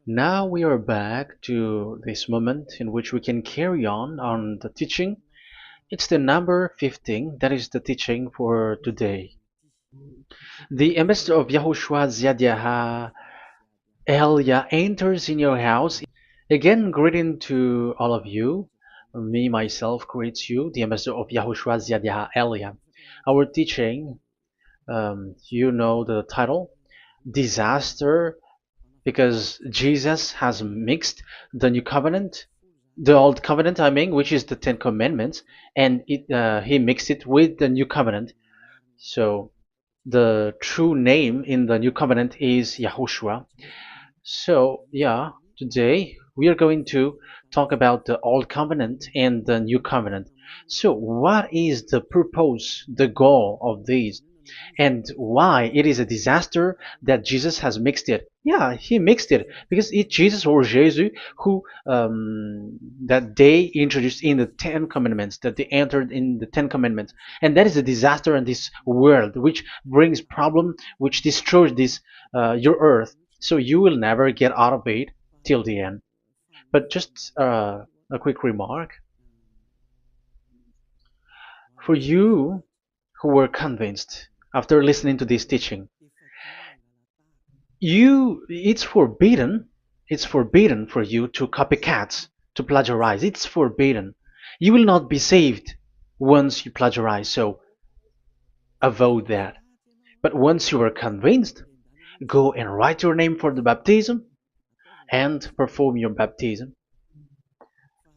Now we are back to this moment in which we can carry on the teaching. It's the number 15, that is the teaching for today. The ambassador of YAHOSHUAH YAH YAH enters in your house. Again, greeting to all of you. Me, myself, greets you, the ambassador of YAHOSHUAH YAH. Our teaching, you know the title, Disaster, because Jesus has mixed the new covenant, the old covenant, I mean, which is the Ten Commandments, and he mixed it with the new covenant. So the true name in the new covenant is Yahushua. So yeah, today we are going to talk about the old covenant and the new covenant. So what is the purpose, the goal of these? And why it is a disaster that Jesus has mixed it. Yeah, he mixed it because it's Jesus or Jesus who that they introduced in the Ten Commandments, that they entered in the Ten Commandments, and that is a disaster in this world, which brings problem, which destroys this your earth. So you will never get out of it till the end. But just a quick remark for you who were convinced after listening to this teaching. It's forbidden for you to copycat, to plagiarize. It's forbidden. You will not be saved once you plagiarize, so avoid that. But once you are convinced, go and write your name for the baptism and perform your baptism,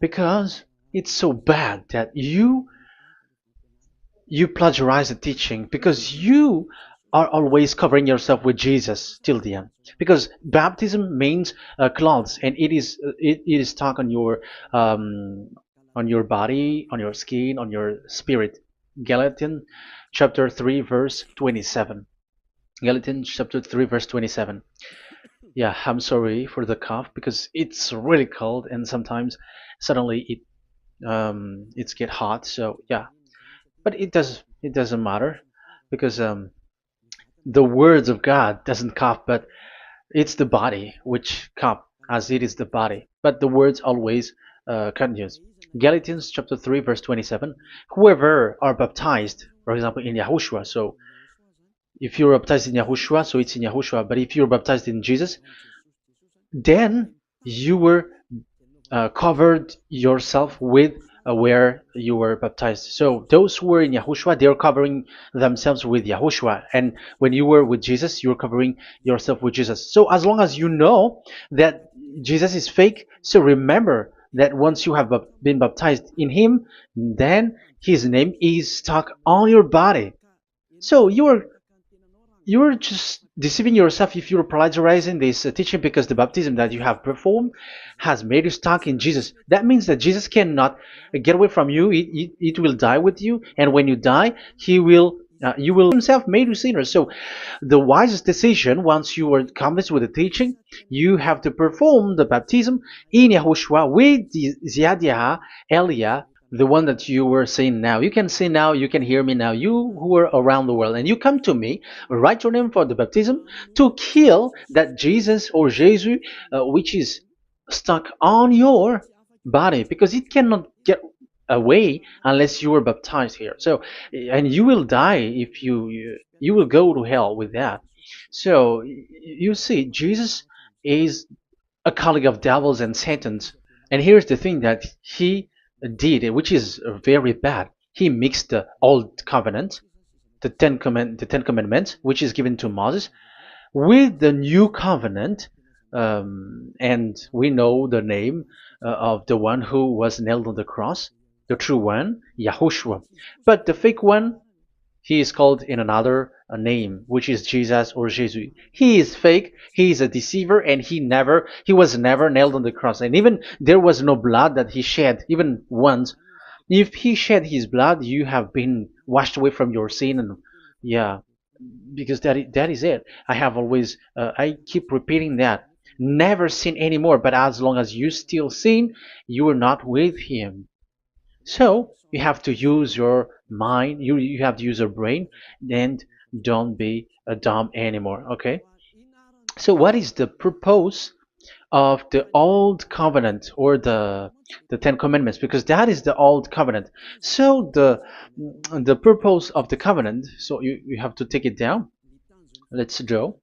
because it's so bad that you plagiarize the teaching, because you are always covering yourself with Jesus till the end. Because baptism means clothes, and it is stuck on your body, on your skin, on your spirit. Galatians chapter 3 verse 27. Galatians chapter 3 verse 27. Yeah, I'm sorry for the cough because it's really cold and sometimes suddenly it's get hot. So yeah, but it doesn't matter because the words of God doesn't cough, but it's the body which cough, as it is the body. But the words always continues. Galatians chapter 3 verse 27. Whoever are baptized, for example, in Yahushua. So if you're baptized in Yahushua, so it's in Yahushua. But if you're baptized in Jesus, then you were covered yourself with where you were baptized. So those who were in Yahushua, they are covering themselves with Yahushua. And when you were with Jesus, you were covering yourself with Jesus. So as long as you know that Jesus is fake, so remember that once you have been baptized in him, then his name is stuck on your body. So you're just deceiving yourself if you're plagiarizing this teaching, because the baptism that you have performed has made you stuck in Jesus. That means that Jesus cannot get away from you. It will die with you, and when you die, you will himself made you sinner. So the wisest decision, once you are convinced with the teaching, you have to perform the baptism in Yahushua with the Ziad Elia, the one that you were saying now. You can see now, you can hear me now, you who are around the world, and you come to me, write your name for the baptism to kill that Jesus or Jesus, which is stuck on your body, because it cannot get away unless you are baptized here. So, and you will die if you will go to hell with that. So you see, Jesus is a colleague of devils and Satans. And here's the thing that he did, which is very bad. He mixed the old covenant, the Ten Commandments, which is given to Moses, with the new covenant, and we know the name of the one who was nailed on the cross, the true one, Yahushua. But the fake one, he is called in another name, which is Jesus or Jesus. He is fake, he is a deceiver, and he was never nailed on the cross. And even there was no blood that he shed, even once. If he shed his blood, you have been washed away from your sin, and yeah, because that is it. I have always I keep repeating that. Never sin anymore, but as long as you still sin, you are not with him. So you have to use your mind, you have to use your brain, and don't be a dumb anymore, okay? So what is the purpose of the old covenant, or the Ten Commandments, because that is the old covenant. So the purpose of the covenant, so you have to take it down. Let's draw.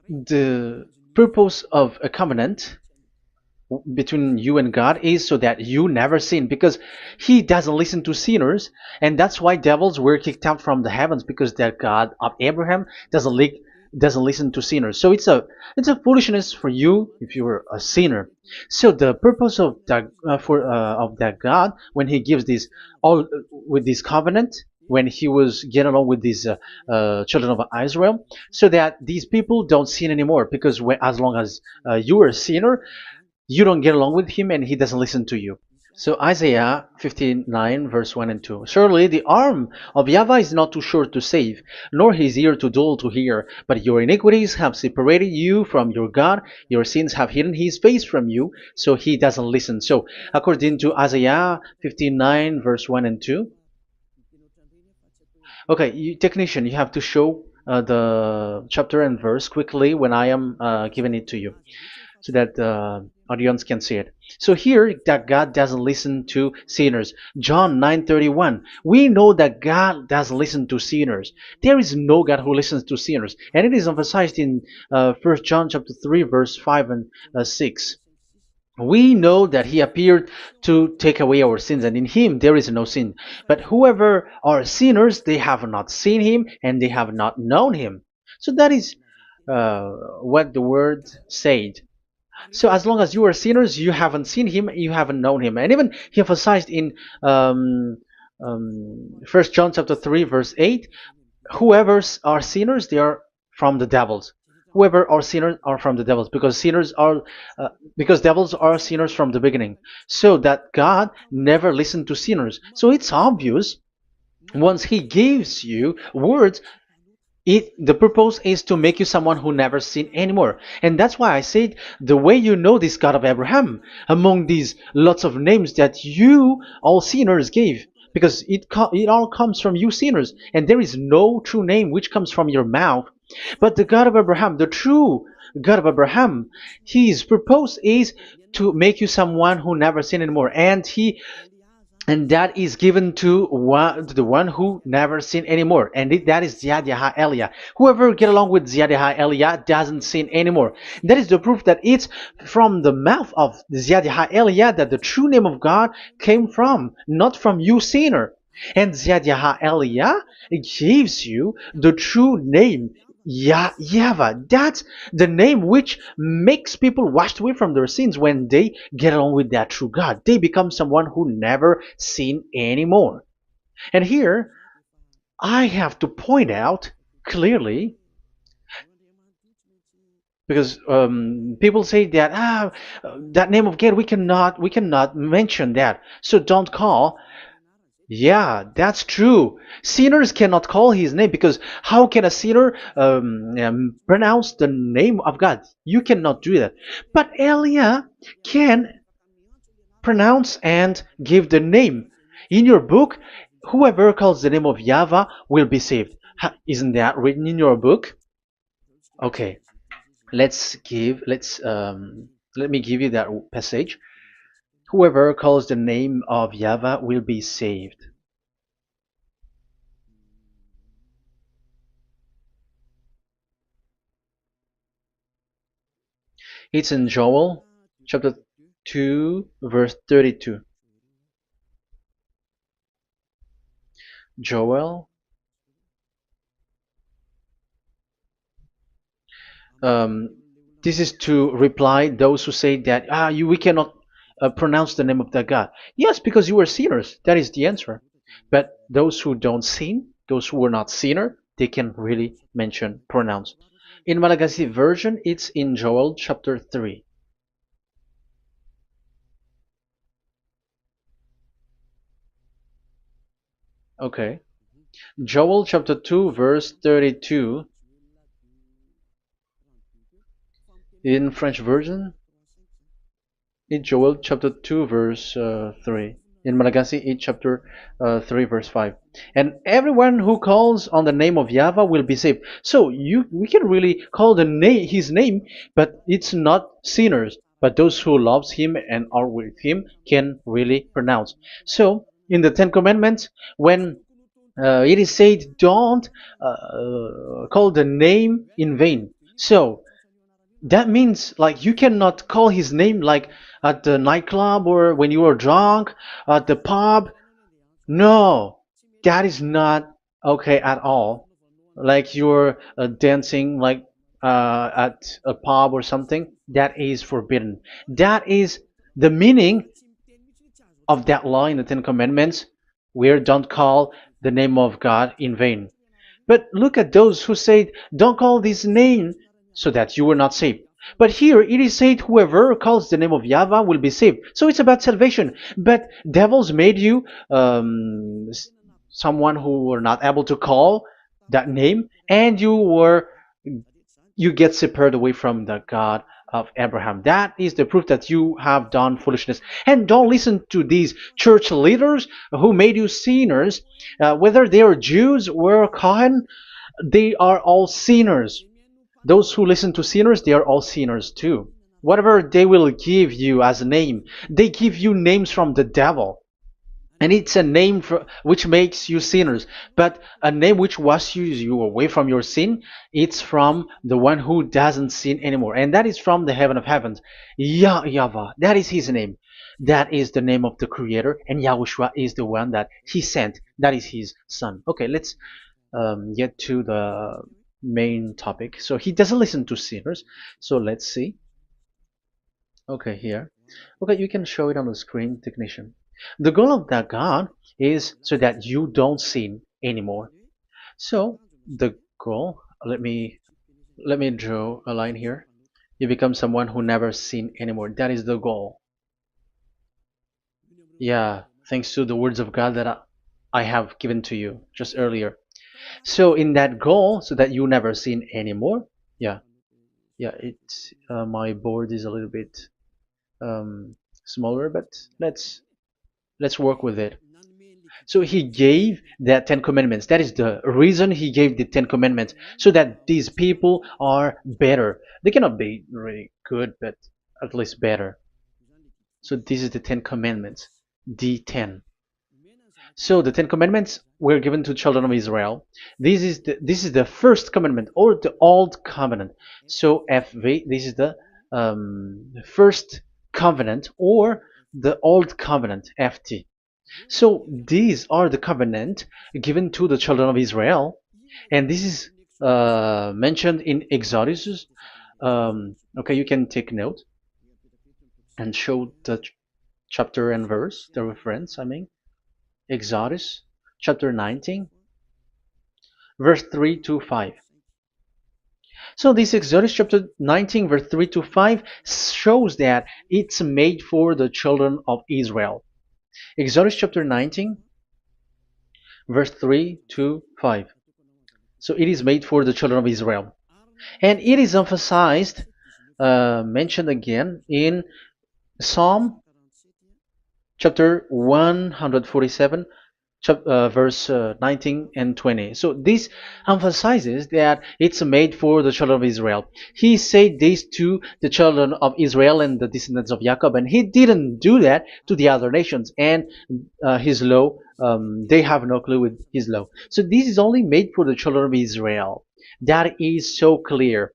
The purpose of a covenant between you and God is so that you never sin, because he doesn't listen to sinners, and that's why devils were kicked out from the heavens, because that God of Abraham doesn't listen to sinners. So it's a foolishness for you if you're a sinner. So the purpose of that of that God, when he gives this all with this covenant, when he was getting along with these children of Israel, so that these people don't sin anymore, because as long as you are a sinner, you don't get along with him and he doesn't listen to you. So Isaiah 59 verse 1 and 2. Surely the arm of YAHVAH is not too short to save, nor his ear too dull to hear. But your iniquities have separated you from your God. Your sins have hidden his face from you, so he doesn't listen. So according to Isaiah 59 verse 1 and 2. Okay, technician, you have to show the chapter and verse quickly when I am giving it to you, so that the audience can see it. So here, that God doesn't listen to sinners. John 9:31. We know that God doesn't listen to sinners. There is no God who listens to sinners, and it is emphasized in 1 John chapter 3, verse 5 and 6. We know that he appeared to take away our sins, and in him there is no sin. But whoever are sinners, they have not seen him, and they have not known him. So that is what the word said. So as long as you are sinners, you haven't seen him, you haven't known him. And even he emphasized in 1 John chapter 3 verse 8, whoever are sinners, they are from the devils. Whoever are sinners are from the devils, because because devils are sinners from the beginning. So that God never listened to sinners. So it's obvious, once he gives you words, the purpose is to make you someone who never sinned anymore. And that's why I said, the way you know this God of Abraham among these lots of names that you all sinners gave, because it all comes from you sinners, and there is no true name which comes from your mouth. But the God of Abraham, the true God of Abraham, his purpose is to make you someone who never sinned anymore, and that is given to the one who never sin anymore, and that is YAH Eliah. Whoever get along with YAH Eliah doesn't sin anymore. That is the proof that it's from the mouth of YAH Eliah that the true name of God came from, not from you sinner. And YAH Eliah gives you the true name, YAHVAH. That's the name which makes people washed away from their sins. When they get along with that true God, they become someone who never sin anymore. And here, I have to point out clearly, because people say that that name of God, we cannot mention that, so don't call. Yeah, that's true. Sinners cannot call his name, because how can a sinner pronounce the name of God? You cannot do that. But Elia can pronounce and give the name. In your book, whoever calls the name of YAHVAH will be saved. Isn't that written in your book? Okay, let me give you that passage. Whoever calls the name of YAHVAH will be saved. It's in Joel chapter 2 verse 32. Joel, um, this is to reply those who say that we cannot pronounce the name of that God. Yes, because you are sinners. That is the answer. But those who don't sin, those who are not sinner, they can really pronounce. In Malagasy version, it's in Joel chapter 3. Okay. Joel chapter 2 verse 32. In French version, in Joel chapter 2 verse 3. in Malagasy 8 chapter 3 verse 5. And everyone who calls on the name of YAHVAH will be saved. So we can really call his name, but it's not sinners, but those who loves him and are with him can really pronounce. So in the Ten Commandments, when it is said, don't call the name in vain. So that means like you cannot call his name like at the nightclub or when you are drunk at the pub. No, that is not okay at all. Like you're dancing like at a pub or something, that is forbidden. That is the meaning of that law in the Ten Commandments, where don't call the name of God in vain. But look at those who say, don't call this name so that you will not saved. But here it is said, whoever calls the name of YAHVAH will be saved. So it's about salvation. But devils made you someone who were not able to call that name, and you get separated away from the God of Abraham. That is the proof that you have done foolishness. And don't listen to these church leaders who made you sinners, whether they are Jews or Kohen, they are all sinners. Those who listen to sinners, they are all sinners too. Whatever they will give you as a name, they give you names from the devil. And it's a name which makes you sinners, but a name which washes you away from your sin, it's from the one who doesn't sin anymore, and that is from the heaven of heavens. Yahvah, that is his name. That is the name of the Creator, and Yahushua is the one that he sent. That is his son. Okay, let's get to the main topic. So he doesn't listen to sinners. So let's see. Okay, here. Okay, you can show it on the screen, technician. The goal of that God is so that you don't sin anymore. So the goal, let me draw a line here. You become someone who never sin anymore. That is the goal. Yeah, thanks to the words of God that I have given to you just earlier. So in that goal, so that you never sin anymore. Yeah, yeah. It's my board is a little bit smaller, but let's work with it. So he gave the Ten Commandments. That is the reason he gave the Ten Commandments, so that these people are better. They cannot be really good, but at least better. So this is the Ten Commandments, D10. So the Ten Commandments were given to children of Israel. This is the first commandment, or the old covenant. So FV, this is the first covenant, or the old covenant, FT. So these are the covenant given to the children of Israel, and this is mentioned in Exodus. Okay, you can take note and show the chapter and verse, the reference. I mean, Exodus chapter 19, verse 3 to 5. So this Exodus chapter 19, verse 3 to 5 shows that it's made for the children of Israel. Exodus chapter 19, verse 3 to 5. So it is made for the children of Israel. And it is emphasized, mentioned again in Psalm chapter 147, verse 19 and 20. So this emphasizes that it's made for the children of Israel. He said this to the children of Israel and the descendants of Jacob, and he didn't do that to the other nations. And his law, they have no clue with his law. So this is only made for the children of Israel. That is so clear.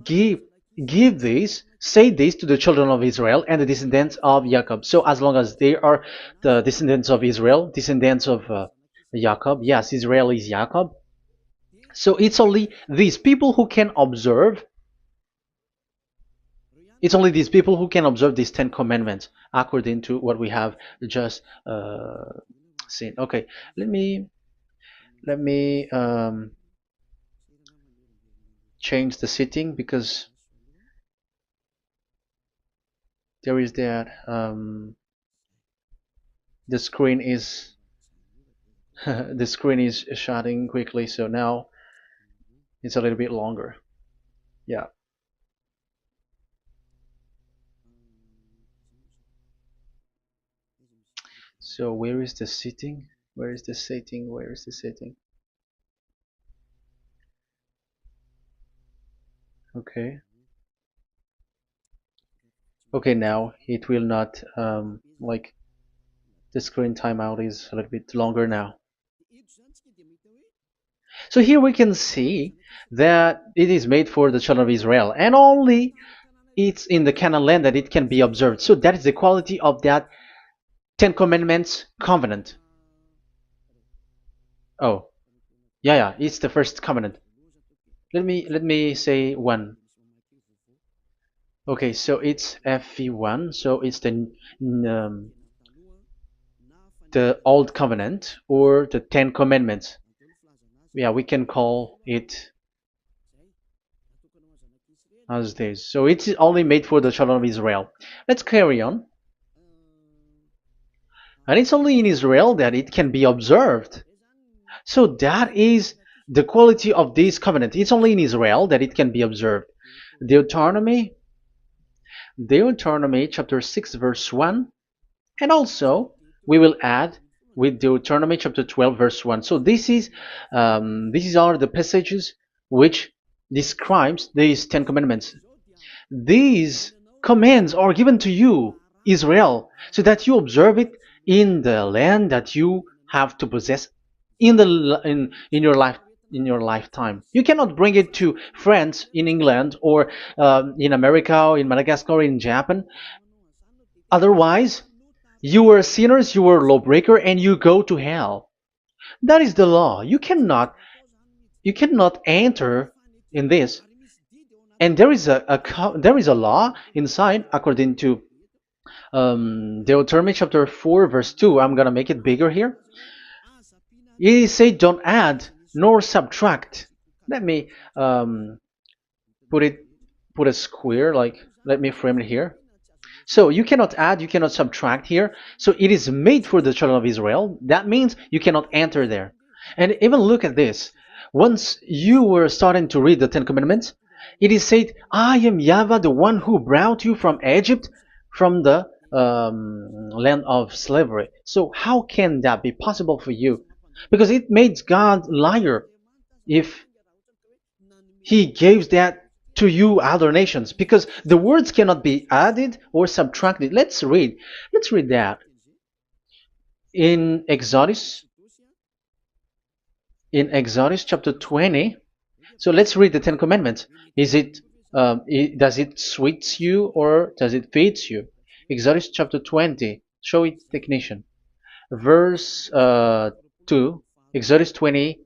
Give give this, say this to the children of Israel and the descendants of Jacob. So as long as they are the descendants of Israel, descendants of Jacob, yes, Israel is Jacob. So it's only these people who can observe. It's only these people who can observe these Ten Commandments according to what we have just seen. Okay, let me change the setting, because there is that the screen is the screen is shutting quickly, so now it's a little bit longer. Yeah. So where is the sitting? Where is the sitting? Where is the sitting? Okay. Okay, now it will not like the screen timeout is a little bit longer now. So here we can see that it is made for the children of Israel, and only it's in the Canaan land that it can be observed. So that is the quality of that Ten Commandments covenant. Oh, yeah, it's the first covenant. Let me say one. Okay, so it's FV1, so it's the old covenant or the Ten Commandments. Yeah, we can call it as this. So it's only made for the children of Israel. Let's carry on. And it's only in Israel that it can be observed. So that is the quality of this covenant. It's only in Israel that it can be observed. Deuteronomy chapter 6 verse 1, and also we will add with Deuteronomy chapter 12 verse 1. So these are the passages which describes these Ten Commandments. These commands are given to you, Israel, so that you observe it in the land that you have to possess in your lifetime. You cannot bring it to France, in England, or in America, or in Madagascar, or in Japan. Otherwise, you were sinners, you were lawbreaker, and you go to hell. That is the law. You cannot enter in this. And there is a law inside, according to Deuteronomy chapter 4 verse 2. I'm gonna make it bigger here. It says, don't add nor subtract. Let me put a square, like, let me frame it here. So you cannot add, you cannot subtract here. So it is made for the children of Israel. That means you cannot enter there. And even look at this. Once you were starting to read the Ten Commandments, it is said, I am YAHVAH, the one who brought you from Egypt, from the land of slavery. So how can that be possible for you? Because it made God liar if he gives that to you other nations, because the words cannot be added or subtracted. Let's read that in Exodus chapter 20. So let's read the Ten Commandments. Does it sweets you or does it feeds you? Exodus chapter 20. Show it, technician. Verse 2. Exodus 20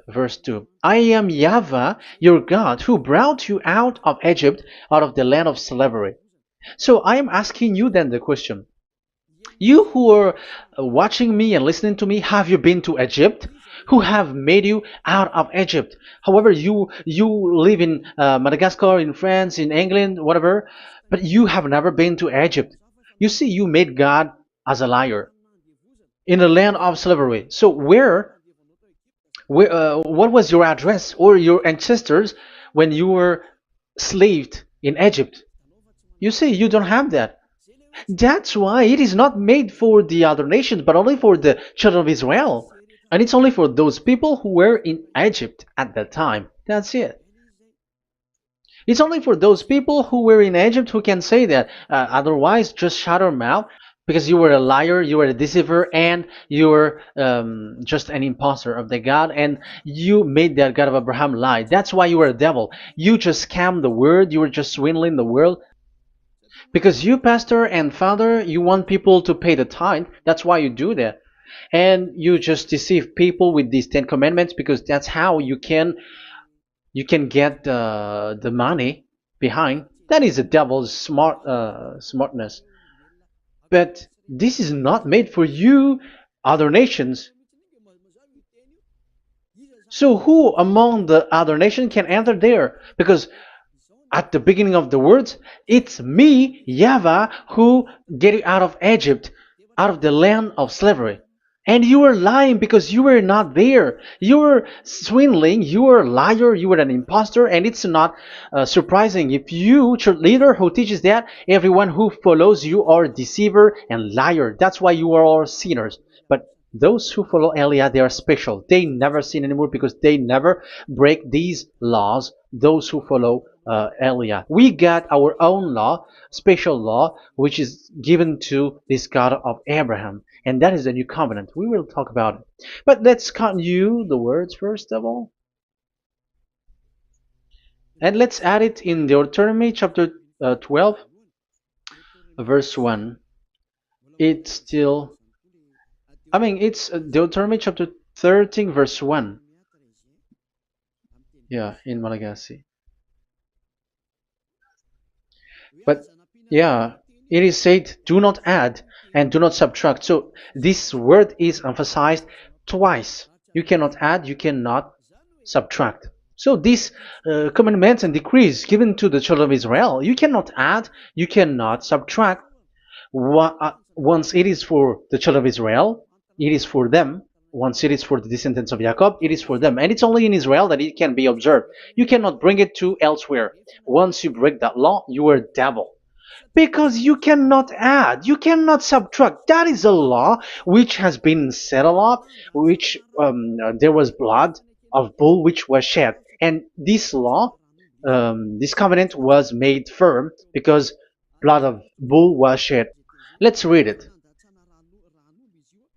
verse 2. I am YAHVAH, your God, who brought you out of Egypt, out of the land of slavery. So I am asking you then the question. You who are watching me and listening to me, have you been to Egypt? Who have made you out of Egypt? However, you live in Madagascar, in France, in England, whatever, but you have never been to Egypt. You see, you made God as a liar in the land of slavery. So what was your address or your ancestors when you were slaved in Egypt? You see, you don't have that. That's why it is not made for the other nations, but only for the children of Israel. And it's only for those people who were in Egypt at that time. That's it. It's only for those people who were in Egypt who can say that. Otherwise, just shut your mouth, because you were a liar, you were a deceiver, and you were just an imposter of the God, and you made that God of Abraham lie. That's why you were a devil. You just scammed the word, you were just swindling the world. Because you, pastor and father, you want people to pay the tithe. That's why you do that. And you just deceive people with these Ten Commandments, because that's how you can get the money behind. That is the devil's smartness. But this is not made for you, other nations. So who among the other nations can enter there? Because at the beginning of the words, it's me, YAHVAH, who get you out of Egypt, out of the land of slavery. And you were lying because you were not there. You were swindling. You were a liar. You were an impostor. And it's not surprising if you, church leader who teaches that, everyone who follows you are a deceiver and liar. That's why you are all sinners. But those who follow Elia, they are special. They never sin anymore because they never break these laws. Those who follow Elia. We got our own law, special law, which is given to this God of Abraham. And that is the new covenant. We will talk about it. But let's continue the words first of all. And let's add it in Deuteronomy chapter 12, verse 1. It's still, it's Deuteronomy chapter 13, verse 1. Yeah, in Malagasy. But yeah, it is said, do not add and do not subtract. So this word is emphasized twice. You cannot add, you cannot subtract. So these commandments and decrees given to the children of Israel, you cannot add, you cannot subtract. Once it is for the children of Israel, it is for them. Once it is for the descendants of Jacob, it is for them. And it's only in Israel that it can be observed. You cannot bring it to elsewhere. Once you break that law, you are devil. Because you cannot add, you cannot subtract. That is a law which has been settled up, which there was blood of bull which was shed. And this law, this covenant was made firm because blood of bull was shed. Let's read it.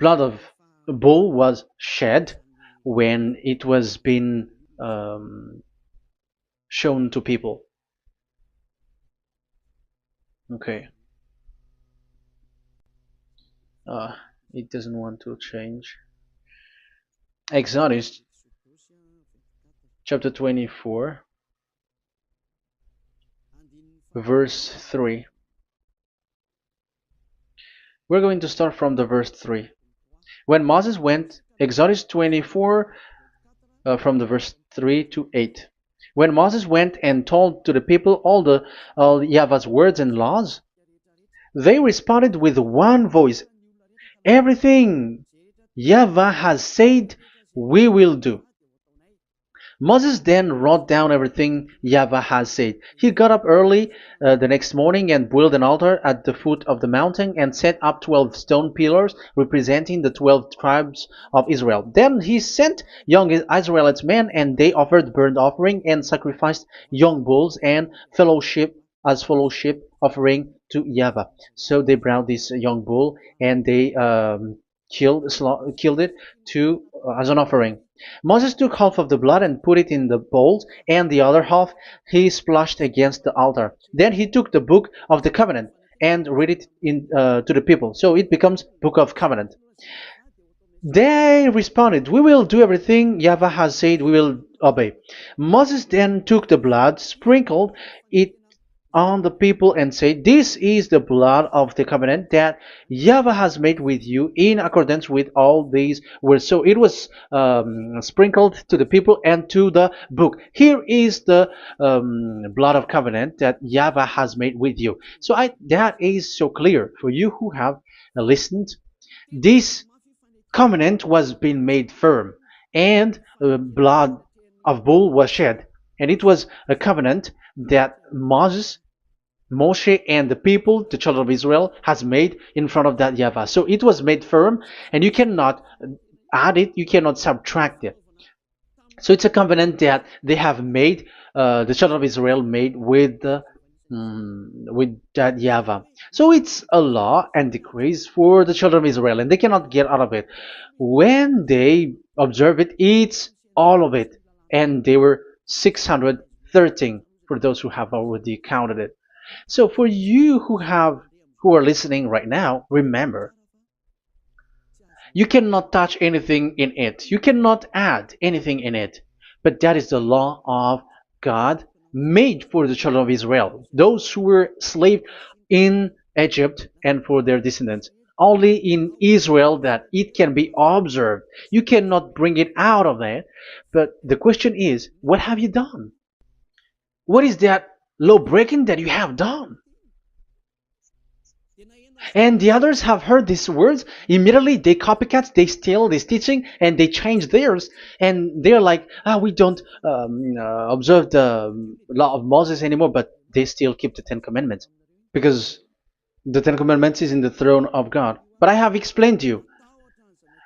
Blood of bull was shed when it was been shown to people. Okay. It doesn't want to change. Exodus chapter 24, verse 3. We're going to start from the verse 3. When Moses went, Exodus 24, from the verse 3 to 8. When Moses went and told to the people all YAHVAH's words and laws, they responded with one voice, everything YAHVAH has said, we will do. Moses then wrote down everything YAHVAH has said. He got up early the next morning and built an altar at the foot of the mountain and set up 12 stone pillars representing the 12 tribes of Israel. Then he sent young Israelite men, and they offered burnt offering and sacrificed young bulls and fellowship offering to YAHVAH. So they brought this young bull and they killed it as an offering. Moses took half of the blood and put it in the bowls, and the other half he splashed against the altar. Then he took the book of the covenant and read it to the people. So it becomes book of covenant. They responded, we will do everything YAHVAH has said, we will obey. Moses then took the blood, sprinkled it on the people and said, this is the blood of the covenant that YAHVAH has made with you in accordance with all these words. So it was sprinkled to the people and to the book. Here is the blood of covenant that YAHVAH has made with you. So that is so clear for you who have listened. This covenant was being made firm, and blood of bull was shed. And it was a covenant that Moshe and the people, the children of Israel, has made in front of that YAHVAH. So it was made firm, and you cannot add it, you cannot subtract it. So it's a covenant that they have made, the children of Israel made with that YAHVAH. So it's a law and decrees for the children of Israel, and they cannot get out of it. When they observe it, it's all of it. And they were 613 for those who have already counted it. So for you who are listening right now, remember, you cannot touch anything in it. You cannot add anything in it. But that is the law of God made for the children of Israel, those who were slaves in Egypt and for their descendants. Only in Israel that it can be observed. You cannot bring it out of it. But the question is, what have you done? What is that law breaking that you have done? And the others have heard these words. Immediately, they copycats, they steal this teaching, and they change theirs. And they're like, we don't observe the law of Moses anymore, but they still keep the Ten Commandments because the Ten Commandments is in the throne of God. But I have explained to you,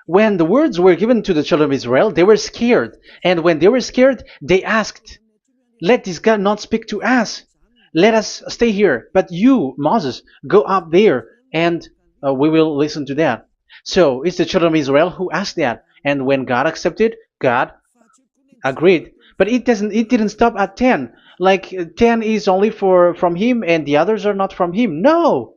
when the words were given to the children of Israel, they were scared. And when they were scared, they asked, let this God not speak to us. Let us stay here. But you, Moses, go up there and we will listen to that. So it's the children of Israel who asked that. And when God accepted, God agreed. But it didn't stop at 10. Like 10 is only for from him and the others are not from him. No.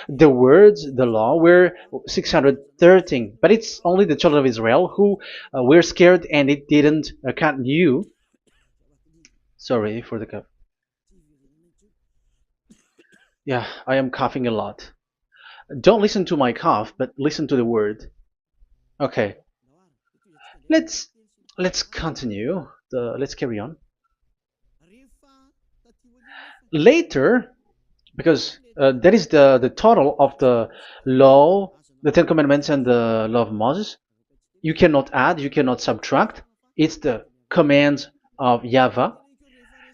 The words, the law were 613. But it's only the children of Israel who were scared and it didn't continue. Sorry for the cough. Yeah, I am coughing a lot. Don't listen to my cough, but listen to the word. Okay, let's let's continue. Let's carry on. Later, because that is the total of the law, the Ten Commandments, and the law of Moses. You cannot add, you cannot subtract. It's the commands of YAHVAH.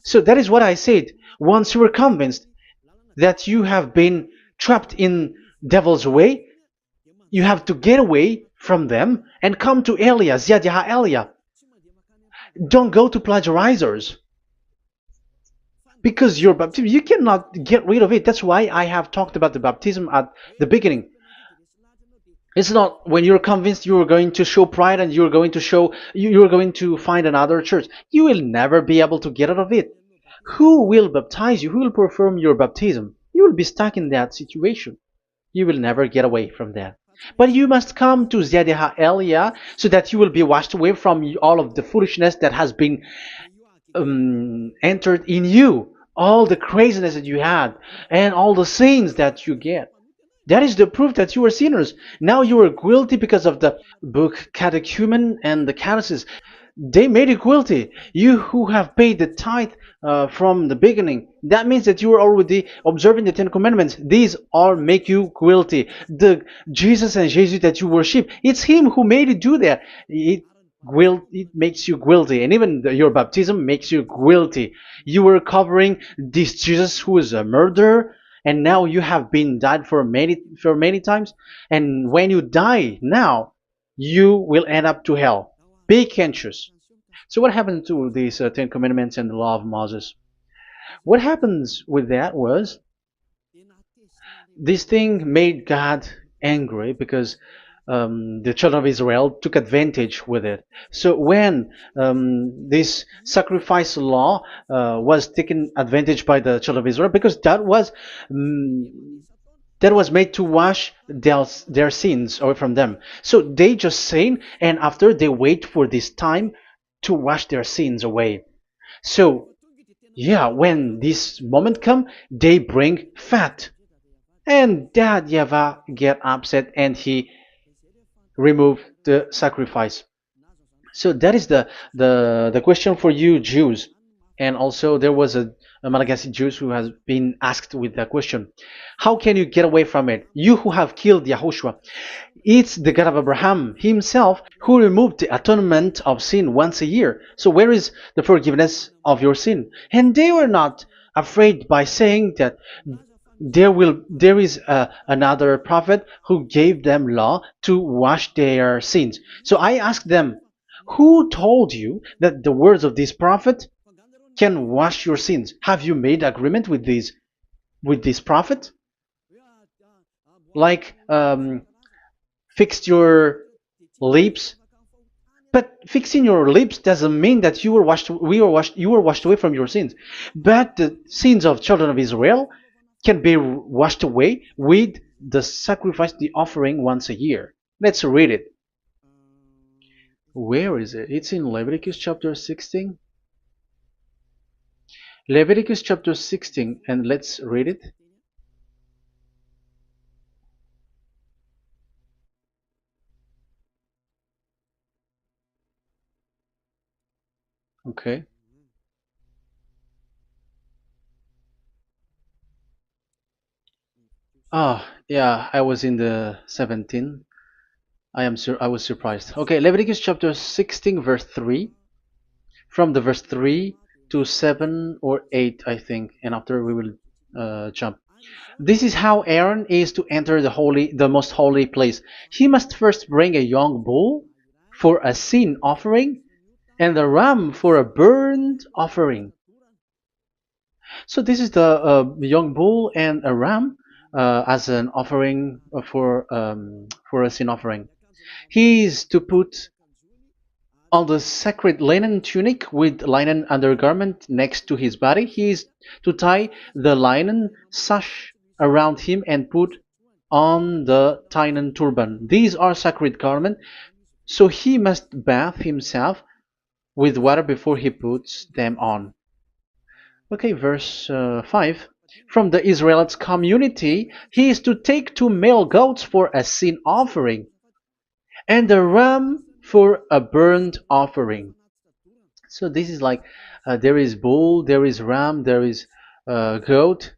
So that is what I said. Once you were convinced that you have been trapped in devil's way, you have to get away from them and come to Elia, Ziadiha Elia. Don't go to plagiarizers. Because your baptism, you cannot get rid of it. That's why I have talked about the baptism at the beginning. It's not when you're convinced you are going to show pride and you're going to show you're going to find another church. You will never be able to get out of it. Who will baptize you? Who will perform your baptism? You will be stuck in that situation. You will never get away from that. But you must come to Ziadiha Elia so that you will be washed away from all of the foolishness that has been entered in you, all the craziness that you had, and all the sins that you get. That is the proof that you are sinners. Now you are guilty because of the book Catechumen and the Catechism. They made you guilty. You who have paid the tithe from the beginning. That means that you are already observing the Ten Commandments. These all make you guilty. The Jesus and Jesus that you worship, it's Him who made you do that. It makes you guilty, and even your baptism makes you guilty. You were covering this Jesus who is a murderer, and now you have been died for many times. And when you die now, you will end up to hell. Be conscious. So what happened to these Ten Commandments and the law of Moses? What happens with that was this thing made God angry because the children of Israel took advantage with it. So when this sacrifice law was taken advantage by the children of Israel, because that was made to wash their sins away from them. So they just sin, and after they wait for this time to wash their sins away. So yeah, when this moment come, they bring fat, and that Yahweh get upset and he remove the sacrifice. So that is the question for you Jews. And also there was a Malagasy Jews who has been asked with that question. How can you get away from it? You who have killed Yahushua. It's the God of Abraham himself who removed the atonement of sin once a year. So where is the forgiveness of your sin? And they were not afraid by saying that there is another prophet who gave them law to wash their sins. So I asked them, who told you that the words of this prophet can wash your sins? Have you made agreement with this prophet? Like fixed your lips, but fixing your lips doesn't mean that you were washed away from your sins. But the sins of children of Israel can be washed away with the sacrifice, the offering once a year. Let's read it. Where is it? It's in Leviticus chapter 16. Leviticus chapter 16, and let's read it. Okay. Ah, yeah, I was in the 17. I was surprised. Okay, Leviticus chapter 16 verse 3, from the verse 3 to 7 or 8, I think, and after we will jump. This is how Aaron is to enter the most holy place. He must first bring a young bull for a sin offering and a ram for a burnt offering. So this is the young bull and a ram as an offering for a sin offering. He is to put on the sacred linen tunic with linen undergarment next to his body. He is to tie the linen sash around him and put on the linen turban. These are sacred garments, so he must bath himself with water before he puts them on. Okay, verse 5. From the Israelites community, he is to take two male goats for a sin offering and a ram for a burnt offering. So this is like there is bull, there is ram, there is goat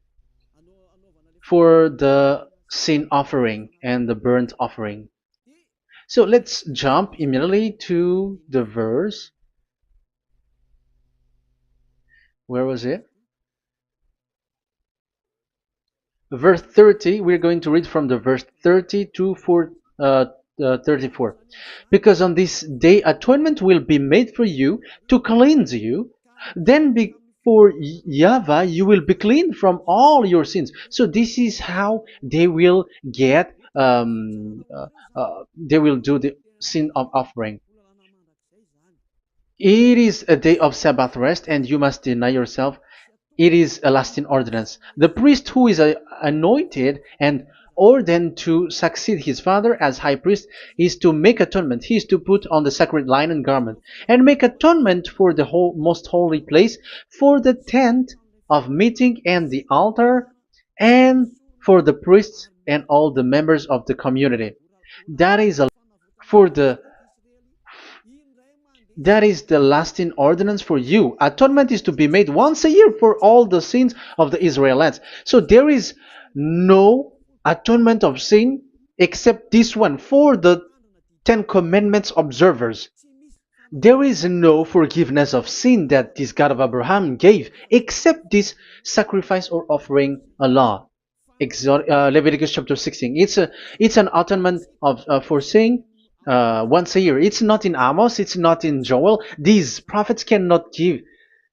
for the sin offering and the burnt offering. So let's jump immediately to the verse. Where was it? Verse 30. We're going to read from the verse 30 to 34. Because on this day atonement will be made for you to cleanse you. Then before YAHVAH you will be clean from all your sins. So this is how they will get. They will do the sin of offering. It is a day of Sabbath rest, and you must deny yourself. It is a lasting ordinance. The priest who is anointed and ordained to succeed his father as high priest is to make atonement. He is to put on the sacred linen garment and make atonement for the most holy place, for the tent of meeting and the altar, and for the priests and all the members of the community. That is a for the that is the lasting ordinance for you. Atonement is to be made once a year for all the sins of the Israelites. So there is no atonement of sin except this one for the Ten Commandments observers. There is no forgiveness of sin that this God of Abraham gave except this sacrifice or offering Allah. Leviticus chapter 16. It's an atonement of for sin once a year. It's not in Amos. It's not in Joel. These prophets cannot give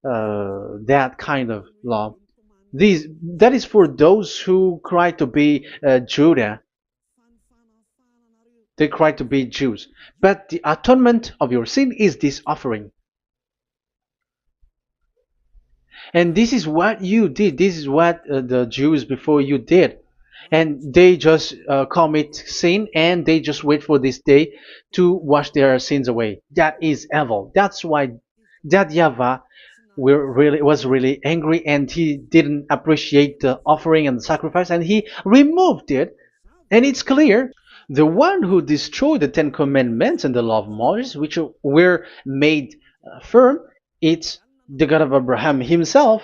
that kind of law. These that is for those who cry to be Judah. They cry to be Jews. But the atonement of your sin is this offering. And this is what you did. This is what the Jews before you did. And they just commit sin and they just wait for this day to wash their sins away. That is evil. That's why that YAHVAH was really angry and he didn't appreciate the offering and the sacrifice and he removed it. And it's clear the one who destroyed the Ten Commandments and the law of Moses, which were made firm, it's the God of Abraham himself.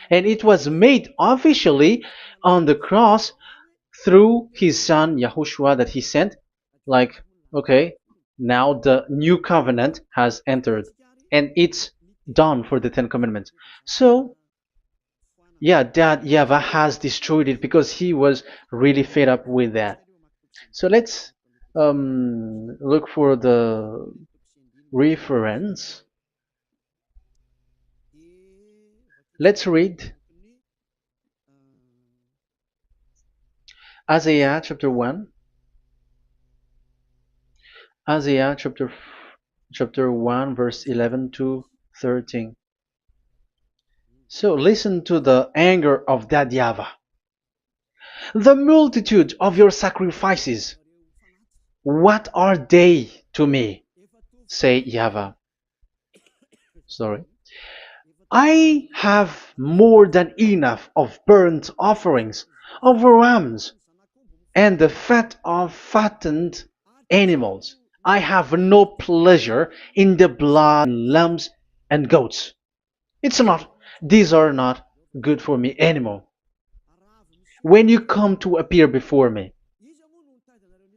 And it was made officially on the cross through his son YAHOSHUAH that he sent. Like, okay, now the new covenant has entered and it's done for the Ten Commandments. So, yeah, that YAHVAH has destroyed it because he was really fed up with that. So let's look for the reference. Let's read Isaiah chapter 1. Isaiah chapter 1 verse 11 to 13. So listen to the anger of that YAHVAH. The multitude of your sacrifices, what are they to me? Say YAHVAH. Sorry. I have more than enough of burnt offerings, of rams, and the fat of fattened animals. I have no pleasure in the blood of lambs and goats. These are not good for me anymore. when you come to appear before me.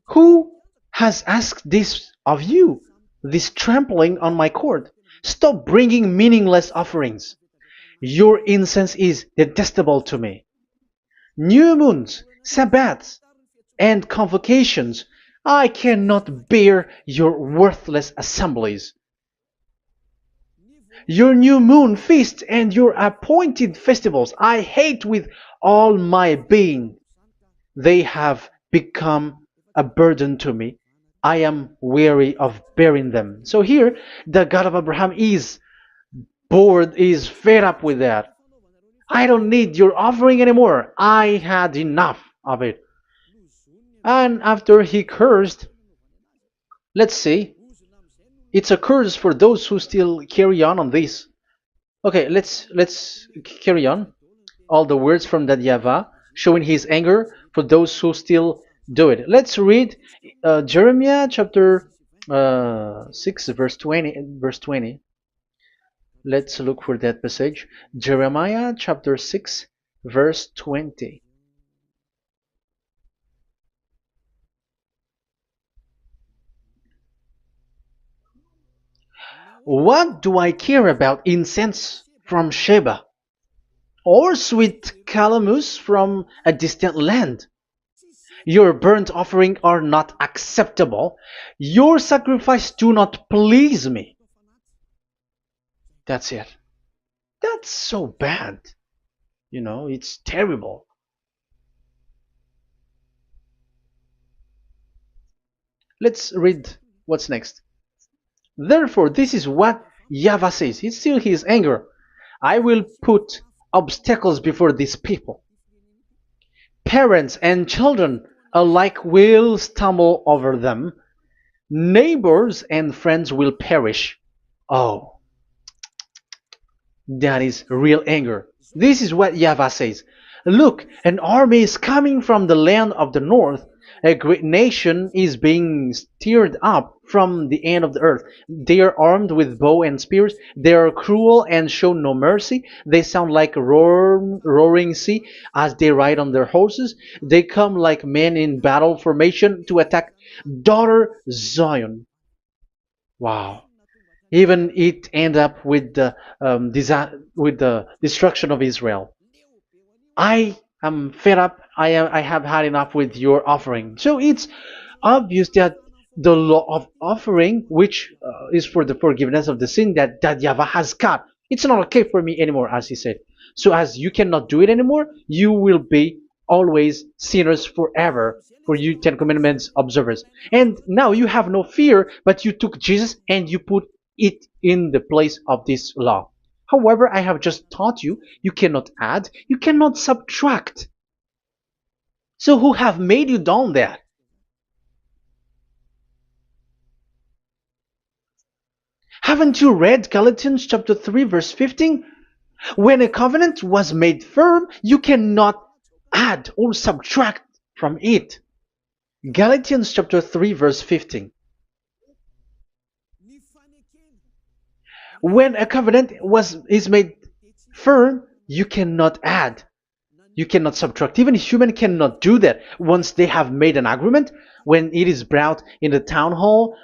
Who has asked this of you? This trampling on my court. Stop bringing meaningless offerings. Your incense is detestable to me. New moons, Sabbaths, and convocations. I cannot bear your worthless assemblies. Your new moon feasts and your appointed festivals I hate with all my being. They have become a burden to me. I am weary of bearing them. So here, the God of Abraham is bored, is fed up with that. I don't need your offering anymore. I had enough of it. And after he cursed, let's see, it's a curse for those who still carry on this. Okay, let's carry on. All the words from that YAHVAH showing his anger for those who still do it. Let's read Jeremiah chapter 6 verse 20 verse 20. Let's look for that passage. Jeremiah chapter 6 verse 20. What do I care about incense from Sheba, or sweet calamus from a distant land? Your burnt offering are not acceptable. Your sacrifice do not please me. That's it. That's so bad. It's terrible. Let's read what's next. Therefore, this is what YAHVAH says. It's still his anger. I will put obstacles before these people. Parents and children alike will stumble over them. Neighbors and friends will perish. Oh, that is real anger. This is what YAHVAH says. Look, an army is coming from the land of the north. A great nation is being stirred up from the end of the earth. They are armed with bow and spears. They are cruel and show no mercy. They sound like a roaring sea as they ride on their horses. They come like men in battle formation to attack daughter Zion. Wow. Even it end up with the with the destruction of Israel. I am fed up. I have had enough with your offering. So it's obvious that the law of offering, which is for the forgiveness of the sin that YAHVAH has got, it's not okay for me anymore, as he said. So as you cannot do it anymore, you will be always sinners forever for you Ten Commandments observers. And now you have no fear, but you took Jesus and you put it in the place of this law. However, I have just taught you, you cannot add, you cannot subtract. So who have made you done that? Haven't you read Galatians chapter 3 verse 15? When a covenant was made firm, you cannot add or subtract from it. Galatians chapter 3 verse 15. When a covenant is made firm, you cannot add. You cannot subtract. Even human cannot do that. Once they have made an agreement, when it is brought in the town hall,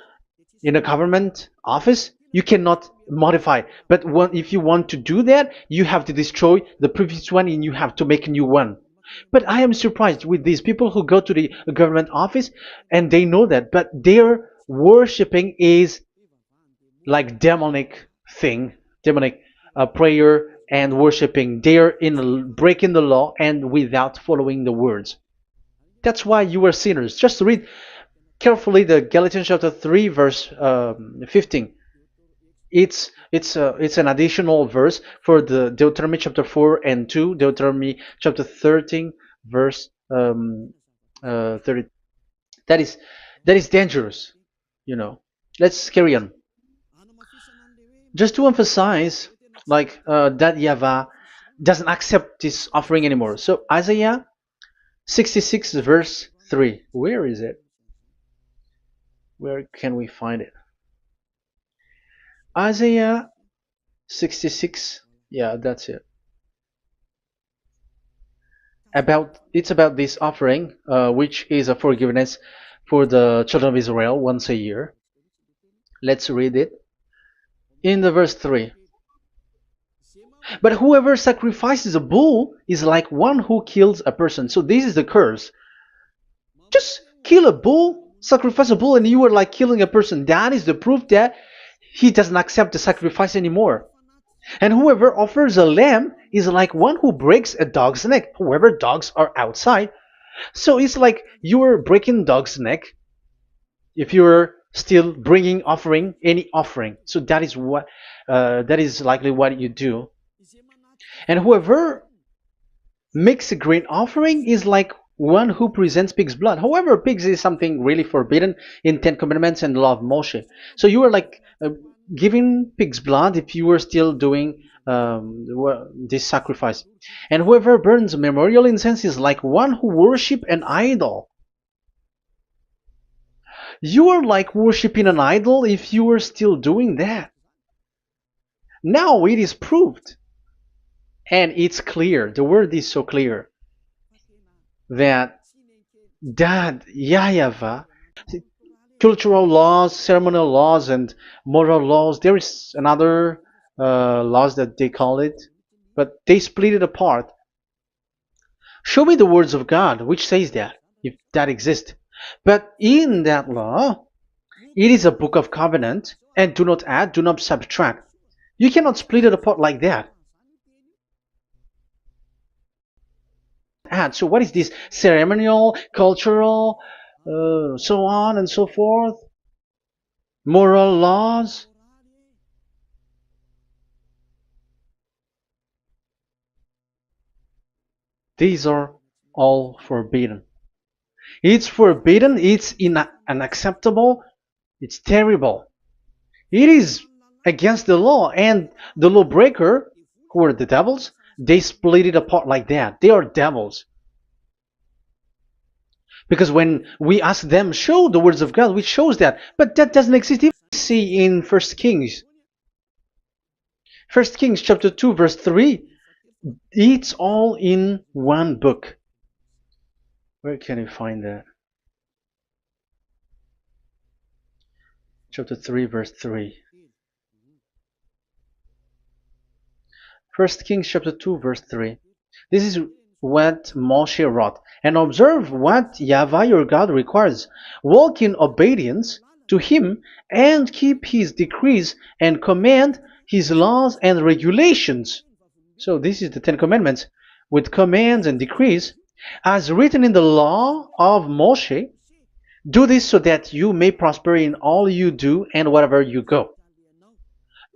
in a government office, you cannot modify. But if you want to do that, you have to destroy the previous one and you have to make a new one. But I am surprised with these people who go to the government office and they know that, but their worshipping is like demonic thing, demonic prayer and worshipping. They're in breaking the law and without following the words. That's why you are sinners. Just read carefully the Galatians chapter 3 verse 15. It's an additional verse for the Deuteronomy chapter 4 and 2, Deuteronomy chapter 13 verse 30. That is dangerous, you know. Let's carry on. Just to emphasize, like that YAHVAH doesn't accept this offering anymore. So Isaiah 66 verse 3. Where is it? Where can we find it? Isaiah 66. Yeah, that's it. It's about this offering, which is a forgiveness for the children of Israel once a year. Let's read it in the verse 3. But whoever sacrifices a bull is like one who kills a person. So this is the curse. Just kill a bull, sacrifice a bull, and you are like killing a person. That is the proof that he doesn't accept the sacrifice anymore. And whoever offers a lamb is like one who breaks a dog's neck. However, dogs are outside. So it's like you're breaking dog's neck if you're still bringing offering any offering. So that is likely what you do. And whoever makes a grain offering is like one who presents pig's blood. However, pigs is something really forbidden in Ten Commandments and the law of Moshe. So you are like giving pig's blood if you were still doing this sacrifice. And whoever burns memorial incense is like one who worship an idol. You are like worshiping an idol if you are still doing that. Now it is proved, and it's clear. The word is so clear that YAHVAH, cultural laws, ceremonial laws, and moral laws. There is another laws that they call it, but they split it apart. Show me the words of God which says that, if that exists. But in that law, it is a book of covenant, and do not add, do not subtract. You cannot split it apart like that. So what is this? Ceremonial, cultural, so on and so forth? Moral laws? These are all forbidden. It's forbidden, it's unacceptable, it's terrible. It is against the law, and the lawbreaker, who are the devils, they split it apart like that. They are devils. Because when we ask them, show the words of God, which shows that, but that doesn't exist. Even see in 1 Kings. 1 Kings chapter 2 verse 3, it's all in one book. Where can you find that? Chapter 3 verse 3. 1 Kings chapter 2 verse 3. This is what Moshe wrote. And observe what YAHVAH your God requires. Walk in obedience to him and keep his decrees and command his laws and regulations. So this is the Ten Commandments with commands and decrees as written in the law of Moshe. Do this so that you may prosper in all you do and wherever you go.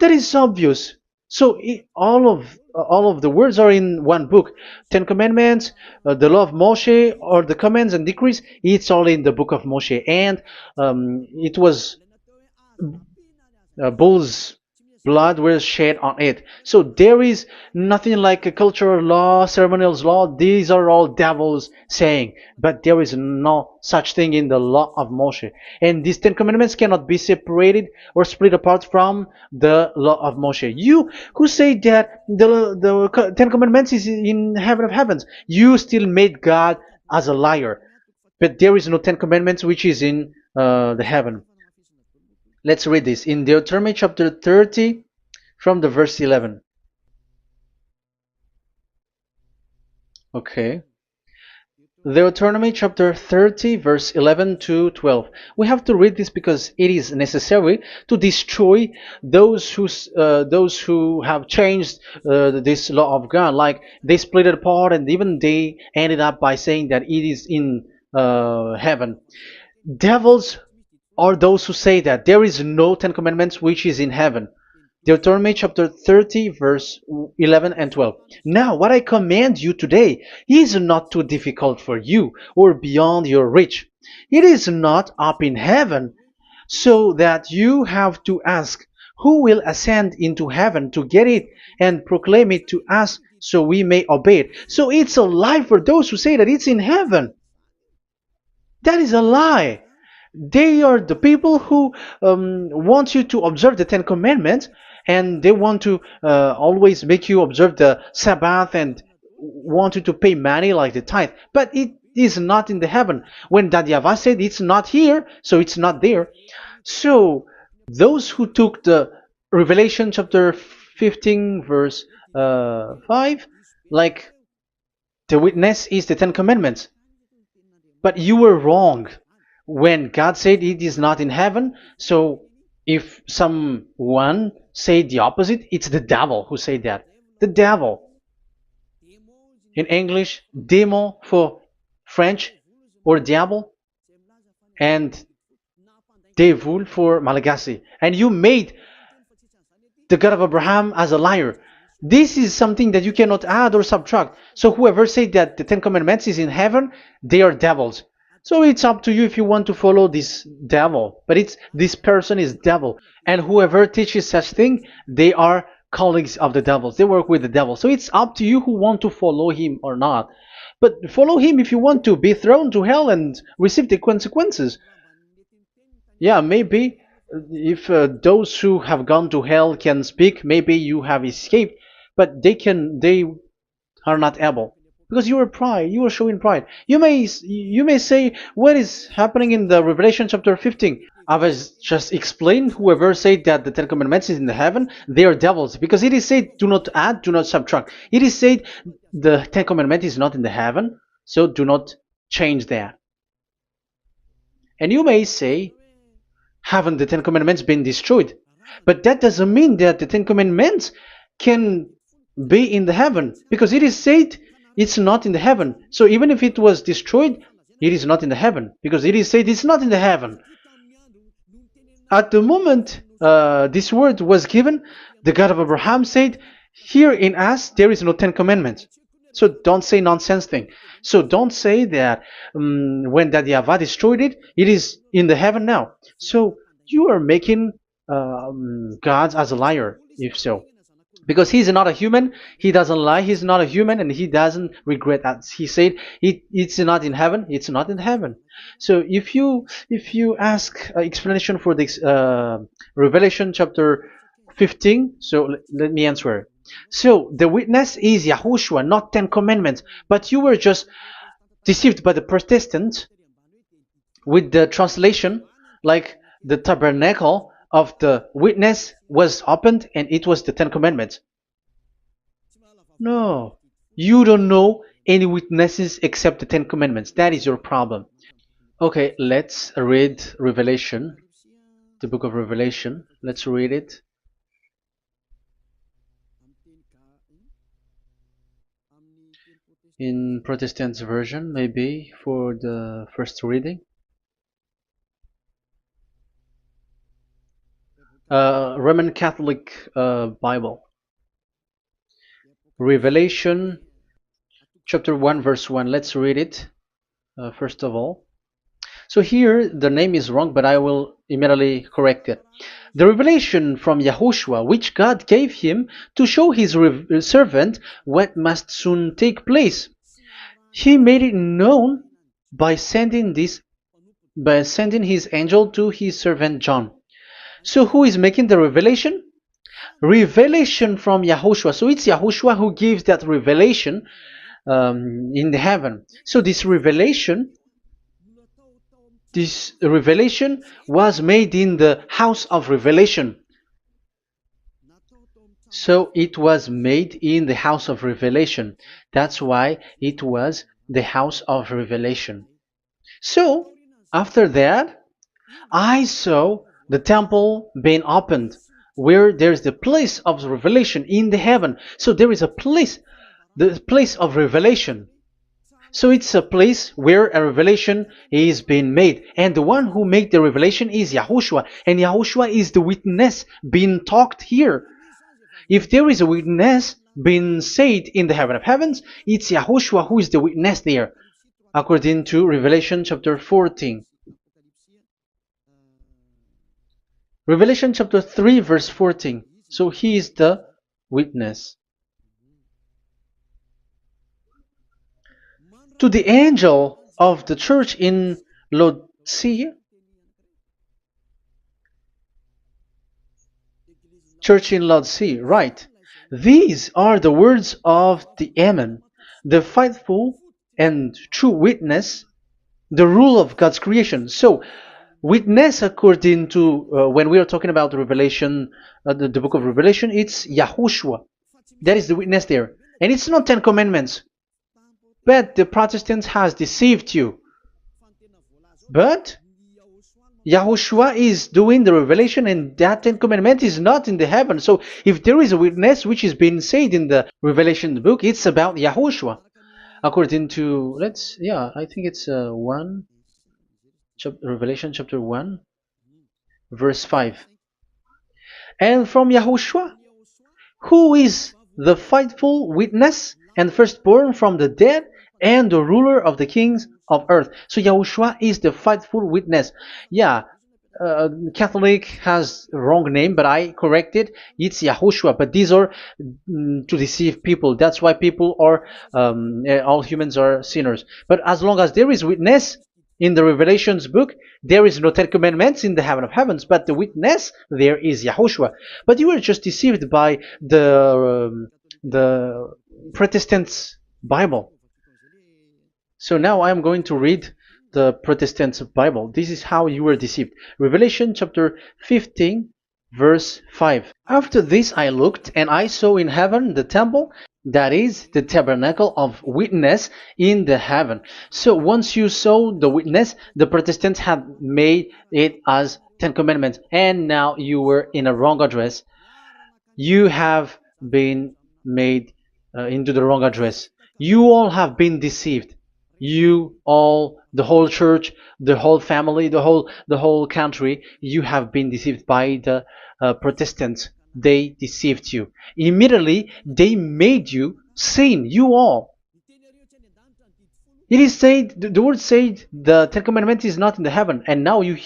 That is obvious. So all of the words are in one book. Ten Commandments, the law of Moshe, or the commands and decrees. It's all in the book of Moshe, and it was bull's blood was shed on it. So there is nothing like a cultural law, ceremonial law. These are all devils saying, but there is no such thing in the law of Moshe. And these Ten Commandments cannot be separated or split apart from the law of Moshe. You who say that the Ten Commandments is in heaven of heavens, you still made God as a liar. But there is no Ten Commandments which is in the heaven. Let's read this in Deuteronomy chapter 30 from the verse 11. Okay. Deuteronomy chapter 30 verse 11 to 12. We have to read this because it is necessary to destroy those who have changed this law of God. Like they split it apart, and even they ended up by saying that it is in heaven. Devils are those who say that there is no Ten Commandments which is in heaven. Deuteronomy chapter 30 verse 11 and 12. Now what I command you today is not too difficult for you or beyond your reach. It is not up in heaven, so that you have to ask, who will ascend into heaven to get it and proclaim it to us so we may obey it. So it's a lie for those who say that it's in heaven. That is a lie. They are the people who want you to observe the Ten Commandments, and they want to always make you observe the Sabbath and want you to pay money like the tithe, but it is not in the heaven. When that YAHVAH said it's not here, so it's not there. So those who took the Revelation chapter 15 verse 5, like the witness is the Ten Commandments. But you were wrong when God said it is not in heaven. So if someone say the opposite, it's the devil who said that. The devil. In English, démon for French, or diable, and devil for Malagasy. And you made the God of Abraham as a liar. This is something that you cannot add or subtract. So whoever said that the Ten Commandments is in heaven, they are devils. So it's up to you if you want to follow this devil. But it's this person is devil. And whoever teaches such thing, they are colleagues of the devils. They work with the devil. So it's up to you who want to follow him or not. But follow him if you want to be thrown to hell and receive the consequences. Yeah, maybe if those who have gone to hell can speak, maybe you have escaped, but they are not able because you are pride. You are showing pride. You may say what is happening in the Revelation chapter 15. I was just explained. Whoever said that the Ten Commandments is in the heaven, they are devils because it is said, "Do not add, do not subtract." It is said the Ten Commandment is not in the heaven, so do not change that. And you may say, haven't the Ten Commandments been destroyed? But that doesn't mean that the Ten Commandments can be in the heaven, because it is said it's not in the heaven. So even if it was destroyed, it is not in the heaven, because it is said it's not in the heaven. At the moment this word was given, the God of Abraham said, here in us there is no Ten Commandments. So don't say nonsense thing. So don't say that when that YAHVAH destroyed it, it is in the heaven now. So you are making God as a liar, if so. Because he's not a human, he doesn't lie, he's not a human, and he doesn't regret. As he said, it's not in heaven, it's not in heaven. So if you ask explanation for this Revelation chapter 15, so let me answer. So the witness is YAHOSHUAH, not Ten Commandments, but you were just deceived by the Protestants with the translation, like the tabernacle of the witness was opened and it was the Ten Commandments. No, you don't know any witnesses except the Ten Commandments. That is your problem. Okay, let's read Revelation, the book of Revelation. Let's read it. In Protestant version, maybe for the first reading. Roman Catholic Bible. Revelation chapter 1 verse 1. Let's read it first of all. So here the name is wrong, but I will immediately correct it. The revelation from YAHOSHUAH, which God gave him to show his servant what must soon take place. He made it known by sending his angel to his servant John. So who is making the revelation? Revelation from YAHOSHUAH. So it's YAHOSHUAH who gives that revelation in the heaven. So this revelation was made in the house of revelation. So it was made in the house of revelation. That's why it was the house of revelation. So after that, I saw the temple being opened, where there's the place of revelation in the heaven. So there is a place, the place of revelation. So it's a place where a revelation is being made. And the one who made the revelation is YAHOSHUAH. And YAHOSHUAH is the witness being talked here. If there is a witness being said in the heaven of heavens, it's YAHOSHUAH who is the witness there, according to Revelation chapter 14. Revelation chapter 3 verse 14. So he is the witness. To the angel of the church in Laodicea, right. These are the words of the Amen, the faithful and true witness, the rule of God's creation. So, witness according to when we are talking about the Revelation, the book of Revelation, it's YAHOSHUAH. That is the witness there, and it's not 10 Commandments. But the Protestants has deceived you. But Yahushua is doing the revelation, and that 10 Commandments is not in the heaven. So if there is a witness which is being said in the Revelation book, it's about Yahushua. According to, I think it's Revelation chapter 1, verse 5. And from Yahushua, who is the faithful witness and firstborn from the dead and the ruler of the kings of earth. So Yahushua is the faithful witness. Catholic has a wrong name, but I correct it. It's Yahushua. But these are to deceive people. That's why people are, all humans are sinners. But as long as there is witness in the Revelations book, there is no 10 Commandments in the heaven of heavens, but the witness there is Yahushua. But you were just deceived by the Protestants' Bible. So now I am going to read the Protestants' Bible. This is how you were deceived. Revelation chapter 15, verse 5. After this I looked, and I saw in heaven the temple, that is the tabernacle of witness in the heaven. So once you saw the witness, the Protestants had made it as 10 Commandments, and now you were in a wrong address. You have been made into the wrong address. You all have been deceived. You all, the whole church, the whole family, the whole country, you have been deceived by the Protestants. They deceived you. Immediately, they made you sin. You all. It is said, the word said, the 10 Commandments is not in the heaven. And now you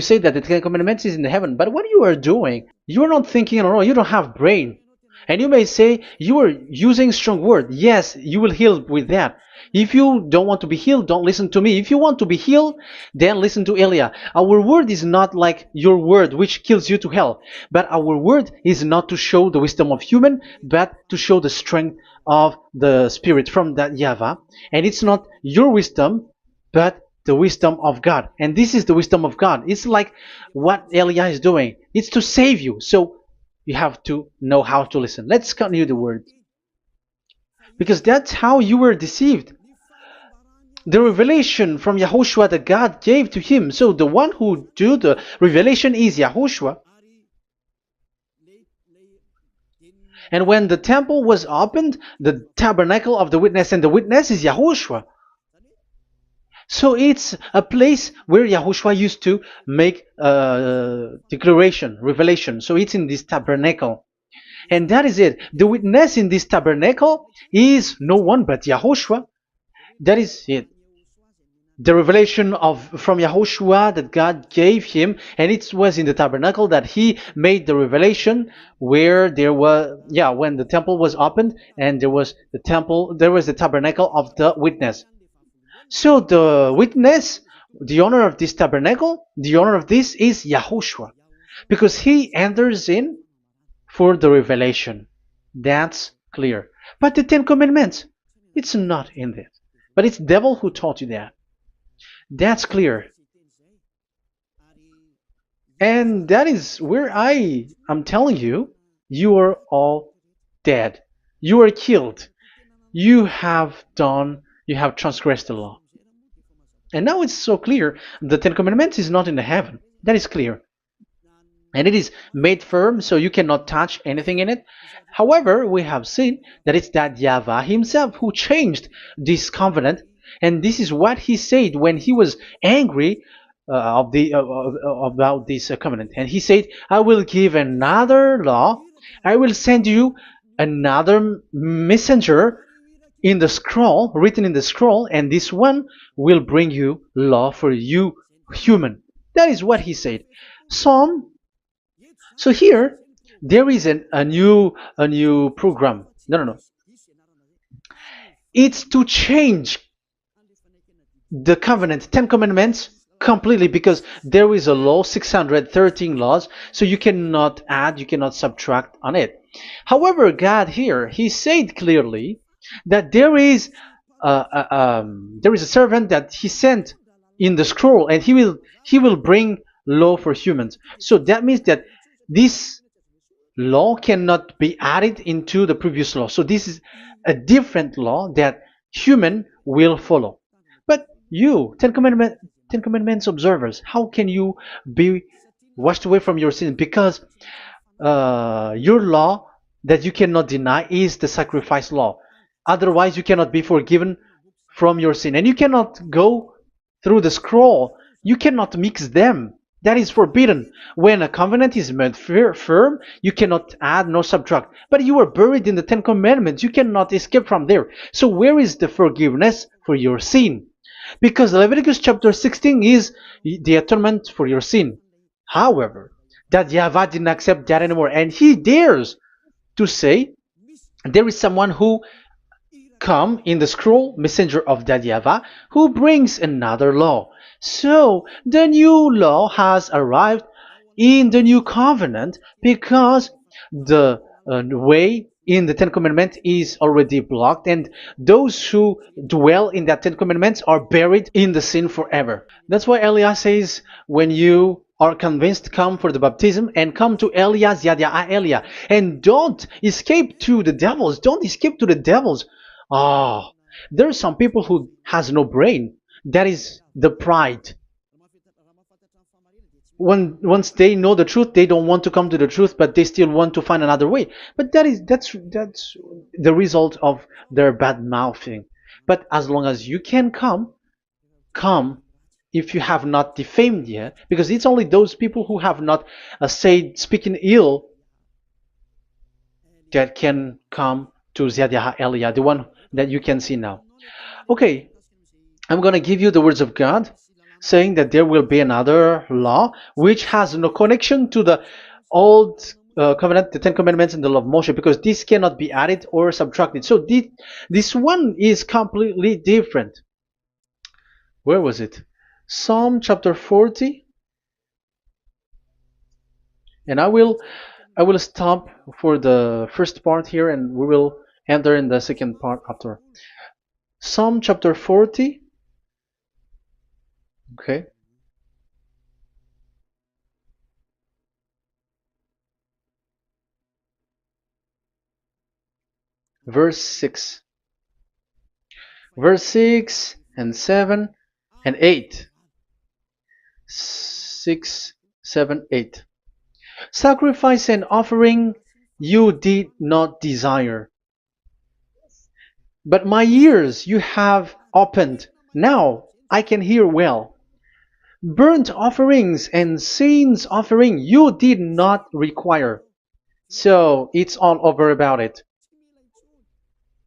say that the 10 Commandments is in the heaven. But what you are doing, you are not thinking at all. You don't have brain. And you may say, you are using strong word. Yes, you will heal with that. If you don't want to be healed, don't listen to me. If you want to be healed, then listen to Elia. Our word is not like your word, which kills you to hell. But our word is not to show the wisdom of human, but to show the strength of the Spirit from that YAHVAH. And it's not your wisdom, but the wisdom of God. And this is the wisdom of God. It's like what Elia is doing. It's to save you. So you have to know how to listen. Let's continue the word. Because that's how you were deceived. The revelation from Yahushua that God gave to him. So the one who do the revelation is Yahushua. And when the temple was opened, the tabernacle of the witness, and the witness is Yahushua. So it's a place where Yahushua used to make declaration, revelation. So it's in this tabernacle. And that is it. The witness in this tabernacle is no one but Yahushua. That is it. The revelation from Yahushua that God gave him, and it was in the tabernacle that he made the revelation, where there was, when the temple was opened, and there was the tabernacle of the witness. So the witness, the owner of this tabernacle, the owner of this is Yahushua, because he enters in for the revelation. That's clear. But the 10 Commandments, it's not in it. But it's the devil who taught you that. That's clear. And that is where I am telling you, you are all dead. You are killed. You have transgressed the law. And now it's so clear. The 10 Commandments is not in the heaven. That is clear. And it is made firm, so you cannot touch anything in it. However, we have seen that it's that YAHVAH himself who changed this covenant. And this is what he said when he was angry about this covenant. And he said, I will give another law. I will send you another messenger in the scroll, written in the scroll, and this one will bring you law for you, human. That is what he said. So here, there is a new program. No. It's to change the covenant, 10 Commandments, completely, because there is a law, 613 laws, so you cannot add, you cannot subtract on it. However, God here, he said clearly that there is a servant that he sent in the scroll, and he will bring law for humans. So that means that this law cannot be added into the previous law. So this is a different law that human will follow. But you, Ten Commandments observers, how can you be washed away from your sin? Because your law that you cannot deny is the sacrifice law. Otherwise, you cannot be forgiven from your sin. And you cannot go through the scroll. You cannot mix them. That is forbidden. When a covenant is made firm, you cannot add nor subtract. But you are buried in the Ten Commandments. You cannot escape from there. So where is the forgiveness for your sin? Because Leviticus chapter 16 is the atonement for your sin. However, that YAHVAH didn't accept that anymore. And he dares to say there is someone who come in the scroll, messenger of that YAHVAH, who brings another law. So the new law has arrived in the new covenant because the way in the Ten Commandments is already blocked, and those who dwell in that Ten Commandments are buried in the sin forever. That's why Elias says, when you are convinced, come for the baptism and come to Elias, Yada Elia, and don't escape to the devils. Don't escape to the devils. Ah, there are some people who has no brain. That is the pride. Once they know the truth, they don't want to come to the truth, but they still want to find another way. But that's the result of their bad mouthing. But as long as you can come if you have not defamed yet, because it's only those people who have not said speaking ill that can come to Ziadia Elia, the one that you can see now. Okay, I'm going to give you the words of God, saying that there will be another law which has no connection to the old covenant, the Ten Commandments and the law of Moshe, because this cannot be added or subtracted. So this one is completely different. Where was it? Psalm chapter 40. And I will stop for the first part here, and we will enter in the second part after. Psalm chapter 40. Okay. Verse 6. Verse 6 and 7 and 8. 6, 7, 8. Sacrifice and offering you did not desire, but my ears you have opened. Now I can hear well. Burnt offerings and sins offering you did not require. So it's all over about it.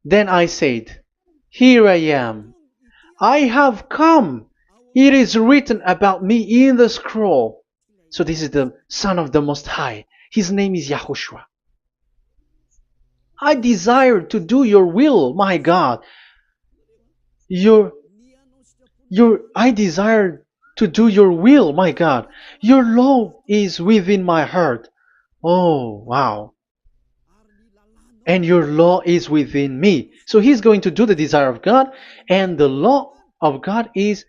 Then I said, here I am. I have come. It is written about me in the scroll. So this is the Son of the Most High. His name is YAHOSHUAH. I desire to do your will, my God. I desire to do your will, my God. Your law is within my heart. Oh, wow. And your law is within me. So he's going to do the desire of God, and the law of God is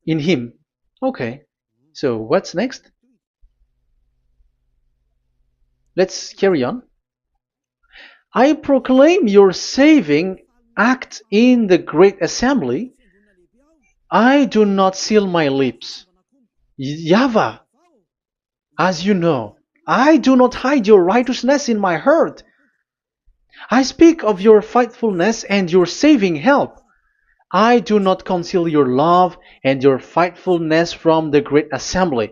in him. Okay. So what's next? Let's carry on. I proclaim your saving act in the great assembly. I do not seal my lips. YAHVAH, as you know, I do not hide your righteousness in my heart. I speak of your faithfulness and your saving help. I do not conceal your love and your faithfulness from the great assembly.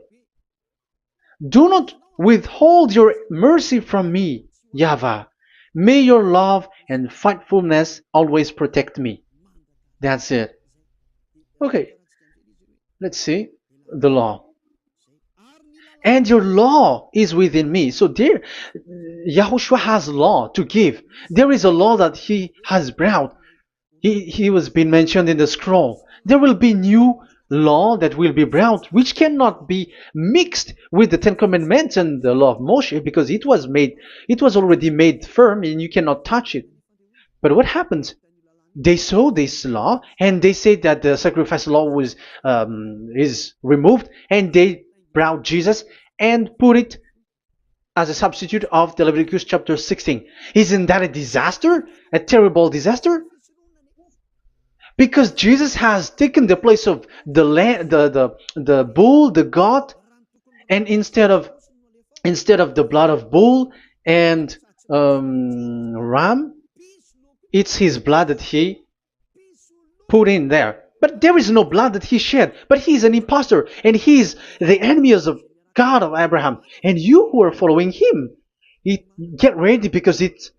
Do not withhold your mercy from me, YAHVAH. May your love and faithfulness always protect me. That's it. Okay, let's see the law. And your law is within me. So there, YAHOSHUAH has law to give. There is a law that he has brought. He was being mentioned in the scroll. There will be new law that will be brought, which cannot be mixed with the Ten Commandments and the law of Moshe, because it was already made firm and you cannot touch it. But what happens? They saw this law and they said that the sacrifice law was is removed, and they brought Jesus and put it as a substitute of the Leviticus chapter 16. Isn't that a disaster? A terrible disaster? Because Jesus has taken the place of the the bull, the goat, and instead of the blood of bull and ram, it's his blood that he put in there. But there is no blood that he shed. But he's an impostor, and he's the enemy of God of Abraham. And you who are following him, get ready, because it's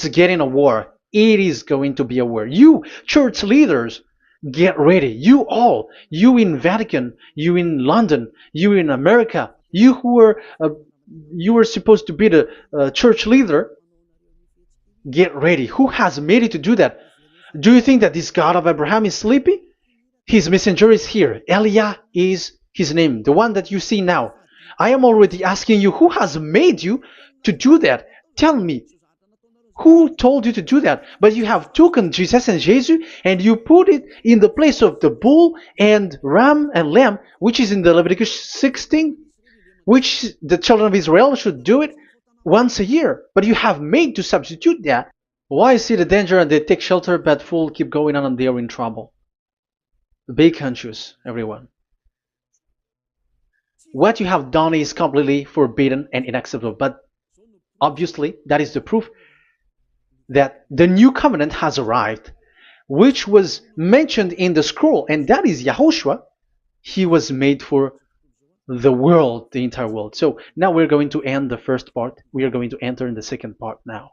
getting a war. It is going to be a war. You church leaders, get ready. You all, you in Vatican, you in London, you in America, you are supposed to be the church leader. Get ready. Who has made it to do that? Do you think that this God of Abraham is sleepy? His messenger is here. Eliah is his name, the one that you see now. I am already asking you, who has made you to do that? Tell me, who told you to do that? But you have taken Jesus and Jesus and you put it in the place of the bull and ram and lamb, which is in the Leviticus 16, which the children of Israel should do it once a year. But you have made to substitute that. Why see the danger and they take shelter, but fool keep going on and they are in trouble? Be conscious, everyone. What you have done is completely forbidden and unacceptable. But obviously, that is the proof that the new covenant has arrived, which was mentioned in the scroll, and that is YAHOSHUAH. He was made for the world, the entire world. So now we're going to end the first part. We are going to enter in the second part now.